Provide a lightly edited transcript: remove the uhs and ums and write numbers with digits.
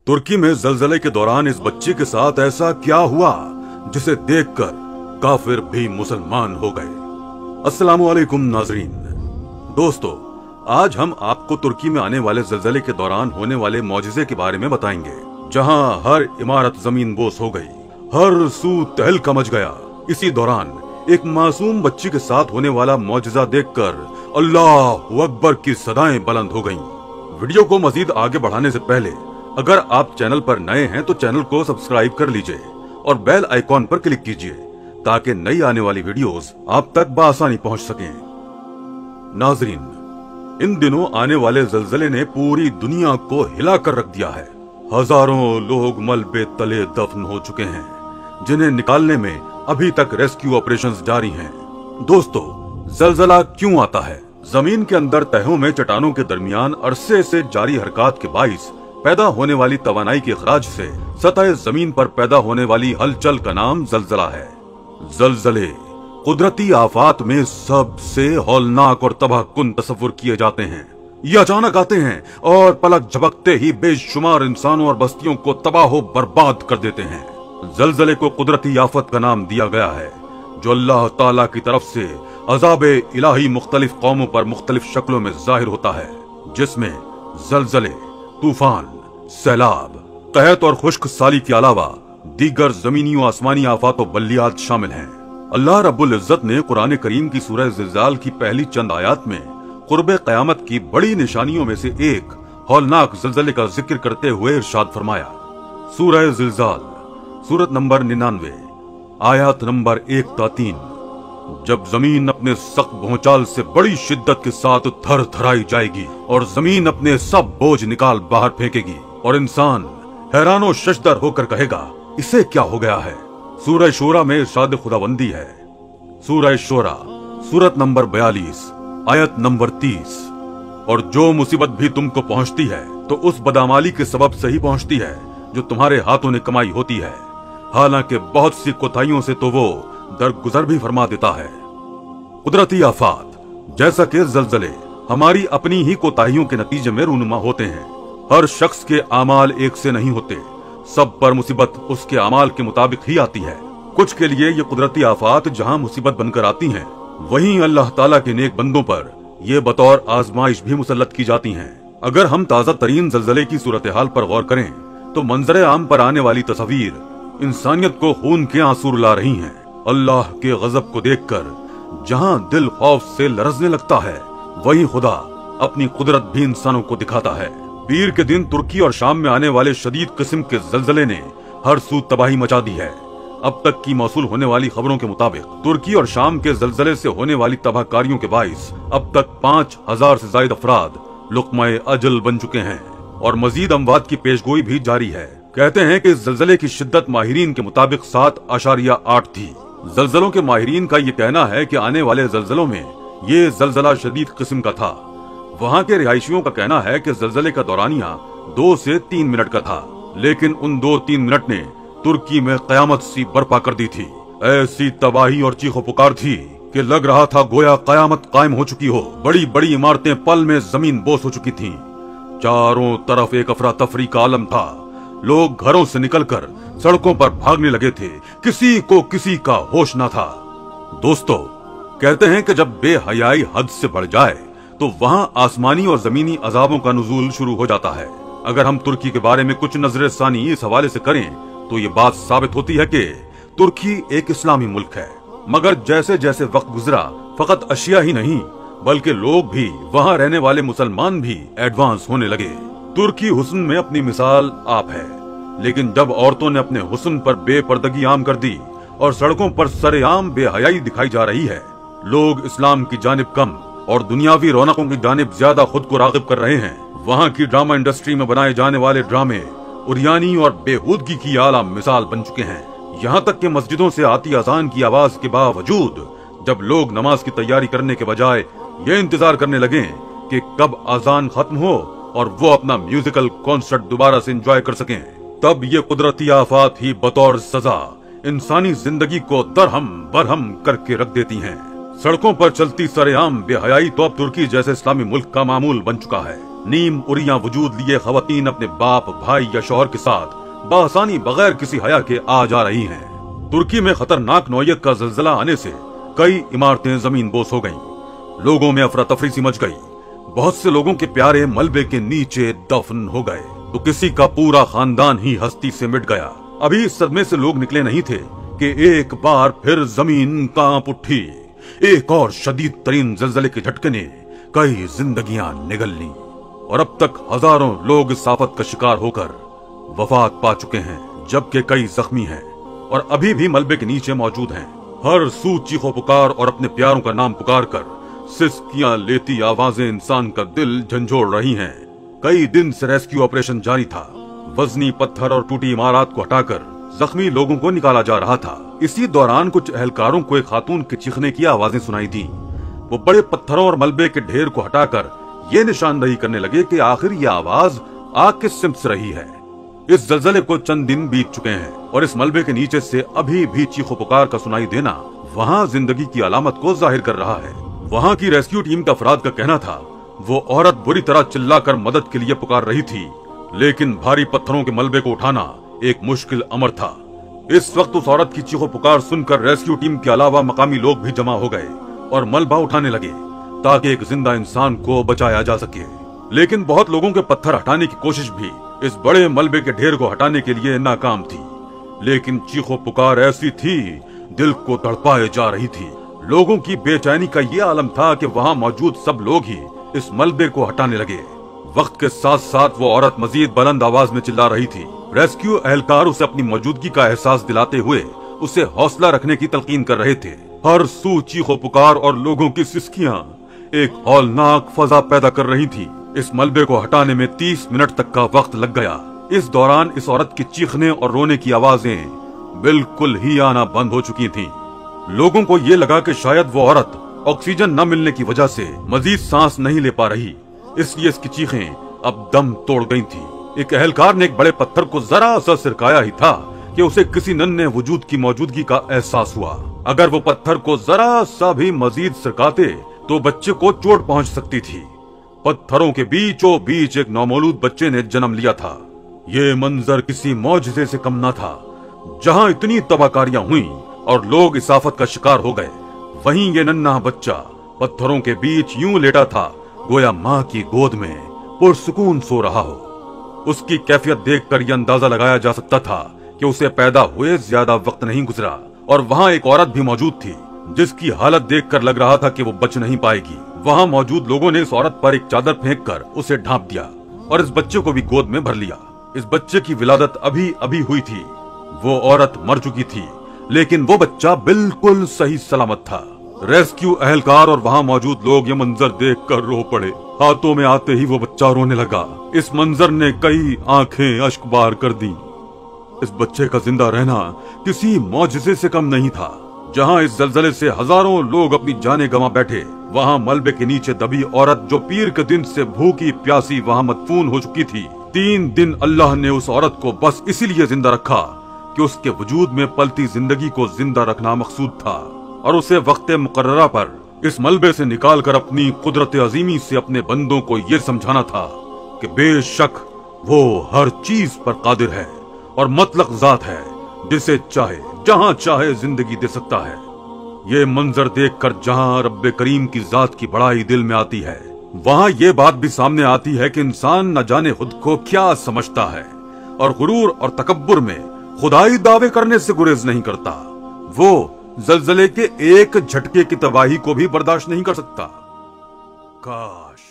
तुर्की में जलजले के दौरान इस बच्चे के साथ ऐसा क्या हुआ जिसे देखकर काफिर भी मुसलमान हो गए। अस्सलामु अलैकुम नाजरीन। दोस्तों, आज हम आपको तुर्की में आने वाले जलजले के दौरान होने वाले मौजिजे के बारे में बताएंगे, जहां हर इमारत जमीन बोस हो गई, हर सू तहलका मच गया। इसी दौरान एक मासूम बच्ची के साथ होने वाला मौजिजा देखकर अल्लाह अकबर की सदाएं बुलंद हो गईं। वीडियो को मजीद आगे बढ़ाने से पहले अगर आप चैनल पर नए हैं तो चैनल को सब्सक्राइब कर लीजिए और बेल आइकॉन पर क्लिक कीजिए ताकि नई आने वाली वीडियोस आप तक बआसानी पहुंच सकें। नाजरीन, इन दिनों आने वाले जलजले ने पूरी दुनिया को हिला कर रख दिया है। हजारों लोग मलबे तले दफन हो चुके हैं, जिन्हें निकालने में अभी तक रेस्क्यू ऑपरेशंस जारी हैं। दोस्तों, जलजला क्यों आता है? जमीन के अंदर तहों में चट्टानों के दरमियान अरसे से जारी हरकत के बाइस पैदा होने वाली तवानाई के अखराज से सतह जमीन पर पैदा होने वाली हलचल का नाम जलजला है। जलजले कुदरती आफात में सबसे हौलनाक और तबाहकुन तस्वुर किए जाते हैं। ये अचानक आते हैं और पलक झपकते ही बेशुमार इंसानों और बस्तियों को तबाह बर्बाद कर देते हैं। जलजले को कुदरती आफत का नाम दिया गया है, जो अल्लाह ताला की तरफ से अज़ाबे इलाही मुख्तलिफ कौमों पर मुख्तलिफ शक्लों में जाहिर होता है, जिसमें जलजले, तूफान, सैलाब, कहत और खुश्क साली के अलावा दीगर जमीनी और आसमानी आफात और बल्लियात शामिल हैं। अल्लाह रब्बुल इज्जत ने कुरान करीम की सूरह ज़िलज़ाल की पहली चंद आयात में कुर्बे क़यामत की बड़ी निशानियों में से एक हौलनाक जलजले का जिक्र करते हुए इरशाद फरमाया। सूरह ज़िलज़ाल, सूरत नंबर 99, आयत नंबर 1-3। जब जमीन अपने सख्त भूचाल से बड़ी शिद्दत के साथ थर थराई जाएगी और जमीन अपने सब बोझ निकाल बाहर फेंकेगी और इंसान हैरानो शशदर होकर कहेगा, इसे क्या हो गया है। सूरह शूरा में इरशाद खुदाबंदी है। सूरह शूरा, सूरत नंबर 42, आयत नंबर 30। और जो मुसीबत भी तुमको पहुंचती है तो उस बदामाली के सबब से ही पहुंचती है जो तुम्हारे हाथों ने कमाई होती है, हालांकि बहुत सी कोताहियों से तो वो दरगुजर भी फरमा देता है। कुदरती आफात जैसा कि जलजले हमारी अपनी ही कोताहियों के नतीजे में रूनुमा होते हैं। हर शख्स के आमाल एक से नहीं होते, सब पर मुसीबत उसके आमाल के मुताबिक ही आती है। कुछ के लिए ये कुदरती आफात जहां मुसीबत बनकर आती हैं, वहीं अल्लाह ताला के नेक बंदों पर ये बतौर आजमाइश भी मुसल्लत की जाती हैं। अगर हम ताजा तरीन जलजले की सूरत हाल पर गौर करें तो मंजर आम पर आने वाली तस्वीर इंसानियत को खून के आंसू रुला रही हैं। अल्लाह के गजब को देखकर जहां दिल खौफ से लरजने लगता है, वहीं खुदा अपनी कुदरत भी इंसानों को दिखाता है। पीर के दिन तुर्की और शाम में आने वाले शदीद किस्म के जलजले ने हर सू तबाही मचा दी है। अब तक की मौसूल होने वाली खबरों के मुताबिक तुर्की और शाम के जलजले से होने वाली तबाहकारियों के बाइस अब तक 5000 से ज्यादा अफराद लुक़्मा-ए अजल बन चुके हैं और मजीद अमवात की पेशगोई भी जारी है। कहते हैं कि इस जलजले की शिद्दत माहिरीन के मुताबिक 7.8 थी। जलजलों के माहिरीन का ये कहना है कि आने वाले जलजलों में ये जलजला शदीद किस्म का था। वहाँ के रिहायशियों का कहना है कि जलजले का दौरानिया 2 से 3 मिनट का था, लेकिन उन 2-3 मिनट ने तुर्की में कयामत सी बर्पा कर दी थी। ऐसी तबाही और चीखो पुकार थी कि लग रहा था गोया कयामत कायम हो चुकी हो। बड़ी बड़ी इमारतें पल में जमीन बोस हो चुकी थीं। चारों तरफ एक अफरा तफरी का आलम था। लोग घरों से निकलकर सड़कों पर भागने लगे थे। किसी को किसी का होश न था। दोस्तों, कहते हैं कि जब बेहयाई हद से बढ़ जाए तो वहां आसमानी और जमीनी अजाबों का नुज़ूल शुरू हो जाता है। अगर हम तुर्की के बारे में कुछ नजर सानी इस हवाले से करें तो ये बात साबित होती है कि तुर्की एक इस्लामी मुल्क है, मगर जैसे जैसे वक्त गुजरा फकत अशिया ही नहीं बल्कि लोग भी, वहाँ रहने वाले मुसलमान भी एडवांस होने लगे। तुर्की हुस्न में अपनी मिसाल आप है, लेकिन जब औरतों ने अपने हुस्न पर बेपर्दगी आम कर दी और सड़कों पर सरेआम बेहयाई दिखाई जा रही है, लोग इस्लाम की जानिब कम और दुनियावी रौनकों की जानिब ज्यादा खुद को रागिब कर रहे हैं। वहाँ की ड्रामा इंडस्ट्री में बनाए जाने वाले ड्रामे उरियानी और बेहूदगी की आला मिसाल बन चुके हैं। यहाँ तक कि मस्जिदों से आती अजान की आवाज के बावजूद जब लोग नमाज की तैयारी करने के बजाय ये इंतजार करने लगे कि कब अजान खत्म हो और वो अपना म्यूजिकल कॉन्सर्ट दोबारा से एंजॉय कर सकें, तब ये कुदरती आफात ही बतौर सजा इंसानी जिंदगी को दरहम बरहम करके रख देती हैं। सड़कों पर चलती सरेआम बेहयाई तो अब तुर्की जैसे इस्लामी मुल्क का मामूल बन चुका है। नीम उरियां वजूद लिए खवातीन अपने बाप, भाई या शौहर के साथ बआसानी बगैर किसी हया के आ जा रही हैं। तुर्की में खतरनाक नौयत का ज़लज़ला आने से कई इमारतें जमीन बोस हो गईं। लोगों में अफरा तफरी सी मच गई। बहुत से लोगों के प्यारे मलबे के नीचे दफन हो गए, तो किसी का पूरा खानदान ही हस्ती से मिट गया। अभी इस सदमे से लोग निकले नहीं थे कि एक बार फिर जमीन कांप उठी। एक और शदीद तरीन ज़लज़ले के झटके ने कई जिंदगियां निगल ली और अब तक हजारों लोग इस आफत का शिकार होकर वफात पा चुके हैं, जबकि कई जख्मी हैं और अभी भी मलबे के नीचे मौजूद हैं। हर सू चीखो पुकार और अपने प्यारों का नाम पुकार कर सिसकियां लेती आवाजें इंसान का दिल झंझोड़ रही हैं। कई दिन से रेस्क्यू ऑपरेशन जारी था। वजनी पत्थर और टूटी इमारत को हटाकर जख्मी लोगों को निकाला जा रहा था। इसी दौरान कुछ एहलकारों को एक खातून के चीखने की आवाजें सुनाई दी। वो बड़े पत्थरों और मलबे के ढेर को हटाकर ये निशानदही करने लगे कि आखिर ये आवाज आग किस सिमत से रही है। इस ज़लज़ले को चंद दिन बीत चुके हैं और इस मलबे के नीचे से अभी भी चीखो पुकार का सुनाई देना वहाँ जिंदगी की अलामत को जाहिर कर रहा है। वहाँ की रेस्क्यू टीम का अफराद का कहना था वो औरत बुरी तरह चिल्लाकर मदद के लिए पुकार रही थी, लेकिन भारी पत्थरों के मलबे को उठाना एक मुश्किल अमर था। इस वक्त उस औरत की चीखो पुकार सुनकर रेस्क्यू टीम के अलावा मकामी लोग भी जमा हो गए और मलबा उठाने लगे ताकि एक जिंदा इंसान को बचाया जा सके। लेकिन बहुत लोगों के पत्थर हटाने की कोशिश भी इस बड़े मलबे के ढेर को हटाने के लिए नाकाम थी। लेकिन चीखो पुकार ऐसी थी, दिल को तड़पाए जा रही थी। लोगों की बेचैनी का ये आलम था कि वहाँ मौजूद सब लोग ही इस मलबे को हटाने लगे। वक्त के साथ साथ वो औरत मजीद बुलंद आवाज में चिल्ला रही थी। रेस्क्यू एहलकार उसे अपनी मौजूदगी का एहसास दिलाते हुए उसे हौसला रखने की तलकीन कर रहे थे। हर सू चीखो पुकार और लोगों की सिसकियां एक हौलनाक फजा पैदा कर रही थी। इस मलबे को हटाने में 30 मिनट तक का वक्त लग गया। इस दौरान इस औरत की चीखने और रोने की आवाजें बिल्कुल ही आना बंद हो चुकी थीं। लोगों को ये लगा कि शायद वो औरत ऑक्सीजन न मिलने की वजह से मजीद सांस नहीं ले पा रही, इसलिए इसकी चीखें अब दम तोड़ गई थी। एक एहलकार ने एक बड़े पत्थर को जरा सा सिरकाया ही था कि उसे किसी नन्हे वजूद की मौजूदगी का एहसास हुआ। अगर वो पत्थर को जरा सा भी मजीद सिरकाते तो बच्चे को चोट पहुंच सकती थी। पत्थरों के बीचों बीच एक नौमौलूद बच्चे ने जन्म लिया था। ये मंजर किसी मौजज़े से कम न था। जहां इतनी तबाहकारियां हुई और लोग इस आफत का शिकार हो गए, वहीं ये नन्हा बच्चा पत्थरों के बीच यूं लेटा था गोया माँ की गोद में पुरसुकून सो रहा हो। उसकी कैफियत देखकर यह अंदाजा लगाया जा सकता था कि उसे पैदा हुए ज्यादा वक्त नहीं गुजरा और वहाँ एक औरत भी मौजूद थी जिसकी हालत देखकर लग रहा था कि वो बच नहीं पाएगी। वहाँ मौजूद लोगों ने इस औरत पर एक चादर फेंककर उसे ढांप दिया और इस बच्चे को भी गोद में भर लिया। इस बच्चे की विलादत अभी अभी हुई थी। वो औरत मर चुकी थी, लेकिन वो बच्चा बिल्कुल सही सलामत था। रेस्क्यू एहलकार और वहाँ मौजूद लोग ये मंजर देखकर रो पड़े। हाथों में आते ही वो बच्चा रोने लगा। इस मंजर ने कई आंखें अश्कबार कर दी। इस बच्चे का जिंदा रहना किसी मौजज़े से कम नहीं था। जहाँ इस ज़लज़ले से हजारों लोग अपनी जानें गंवा बैठे, वहाँ मलबे के नीचे दबी औरत जो पीर के दिन से भूखी प्यासी वहाँ मदफून हो चुकी थी। 3 दिन अल्लाह ने उस औरत को बस इसीलिए जिंदा रखा कि उसके वजूद में पलती जिंदगी को जिंदा रखना मकसूद था और उसे वक्त मुकर्ररा पर इस मलबे से निकाल कर अपनी कुदरत अजीमी से अपने बंदों को ये समझाना था कि बेशक वो हर चीज पर कादिर है और मुतलक जात है, जिसे चाहे जहां चाहे जिंदगी दे सकता है। ये मंजर देखकर जहां रब्बे करीम की जात की बड़ाई दिल में आती है, वहां ये बात भी सामने आती है कि इंसान न जाने खुद को क्या समझता है और गुरूर और तकब्बुर में खुदाई दावे करने से गुरेज नहीं करता। वो ज़लज़ले के एक झटके की तबाही को भी बर्दाश्त नहीं कर सकता। काश